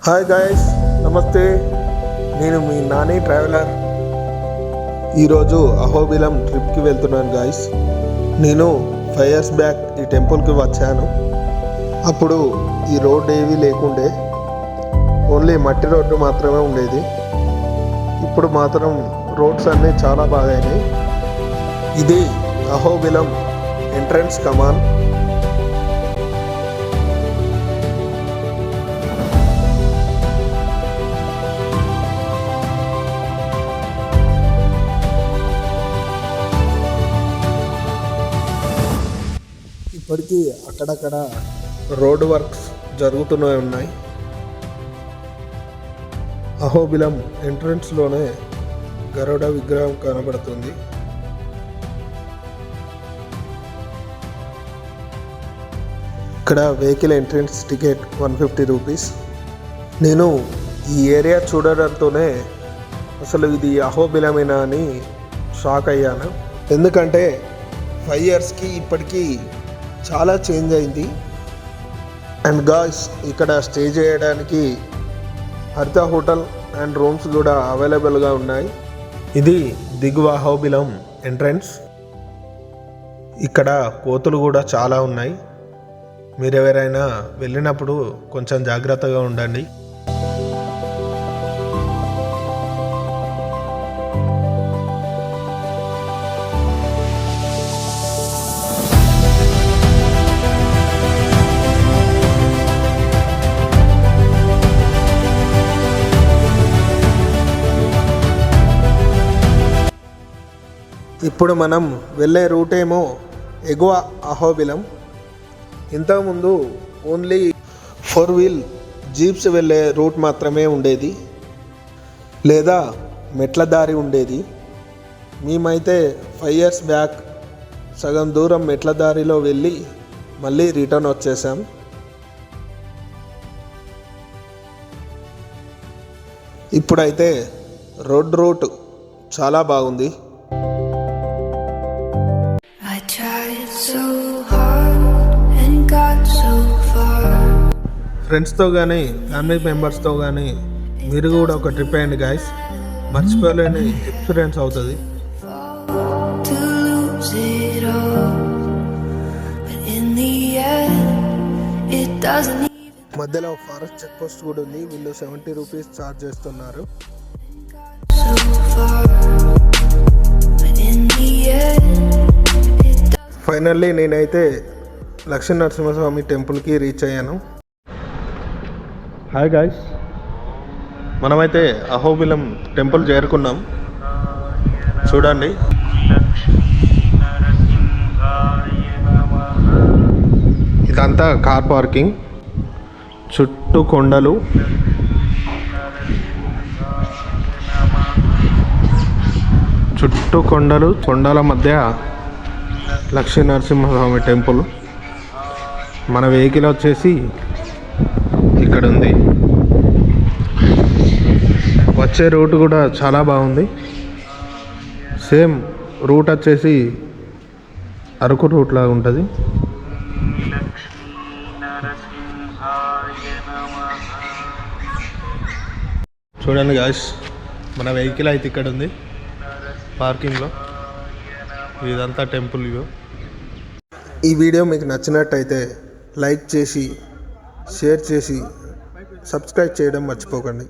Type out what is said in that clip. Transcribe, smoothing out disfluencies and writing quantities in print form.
Hi guys, నమస్తే. నేను మీ Nani traveller. ఈరోజు అహోబిలం ట్రిప్కి వెళ్తున్నాను గాయస్. నేను 5 years బ్యాక్ ఈ టెంపుల్కి వచ్చాను. అప్పుడు ఈ రోడ్ ఏవి లేకుండే, ఓన్లీ మట్టి రోడ్డు మాత్రమే ఉండేది. ఇప్పుడు మాత్రం రోడ్స్ అన్నీ చాలా బాగాయినాయి. ఇది అహోబిలం ఎంట్రన్స్ కమాన్. ఇప్పటికీ అక్కడక్కడ రోడ్ వర్క్స్ జరుగుతూనే ఉన్నాయి. అహోబిలం ఎంట్రన్స్లోనే గరుడ విగ్రహం కనబడుతుంది. ఇక్కడ వెహికల్ ఎంట్రన్స్ టికెట్ 150 రూపీస్. నేను ఈ ఏరియా చూడడంతోనే అసలు ఇది అహోబిలమేనా అని షాక్ అయ్యాను. ఎందుకంటే 5 yearsకి ఇప్పటికీ చాలా చేంజ్ అయింది. అండ్ గాయ్స్, ఇక్కడ స్టే చేయడానికి హరిత హోటల్ అండ్ రూమ్స్ కూడా అవైలబుల్గా ఉన్నాయి. ఇది దిగువ అహోబిలం ఎంట్రన్స్. ఇక్కడ కోతులు కూడా చాలా ఉన్నాయి. మీరు ఎవరైనా వెళ్ళినప్పుడు కొంచెం జాగ్రత్తగా ఉండండి. ఇప్పుడు మనం వెళ్ళే రూట్ ఏమో ఎగువ అహోబిలం. ఇంతకుముందు ఓన్లీ 4-wheel జీప్స్ వెళ్ళే రూట్ మాత్రమే ఉండేది, లేదా మెట్ల దారి ఉండేది. మేమైతే 5 years బ్యాక్ సగం దూరం మెట్ల దారిలో వెళ్ళి మళ్ళీ రిటర్న్ వచ్చేసాం. ఇప్పుడైతే రూట్ చాలా బాగుంది. ఫ్రెండ్స్తో కానీ ఫ్యామిలీ మెంబర్స్తో కానీ మీరు కూడా ఒక ట్రిప్ అయ్యండి గాయస్. మర్చిపోలేని ఎక్స్పీరియన్స్ అవుతుంది. మధ్యలో ఫారెస్ట్ చెక్ పోస్ట్ కూడా ఉంది. వీళ్ళు 70 రూపీస్ ఛార్జ్ చేస్తున్నారు. ఫైనల్లీ నేనైతే లక్ష్మీ నరసింహస్వామి టెంపుల్కి రీచ్ అయ్యాను. హాయ్ గాయ్స్, మనమైతే అహోబిలం టెంపుల్ చేరుకున్నాం. చూడండి, ఇదంతా కార్ పార్కింగ్. చుట్టూ కొండలు. కొండల మధ్య లక్ష్మీ నరసింహస్వామి టెంపుల్. మన వెహికల్ వచ్చేసి ఇక్కడ ఉంది. వచ్చే రూట్ కూడా చాలా బాగుంది. సేమ్ రూట్ వచ్చేసి అరకు రూట్ లాగా ఉంటుంది. చూడండి గాయ్స్, మన వెహికల్ అయితే ఇక్కడ ఉంది పార్కింగ్లో. ఇదంతా టెంపుల్ వ్యూ. ఈ వీడియో మీకు నచ్చినట్టయితే లైక్ చేసి, షేర్ చేసి, సబ్స్క్రైబ్ చేయడం మర్చిపోకండి.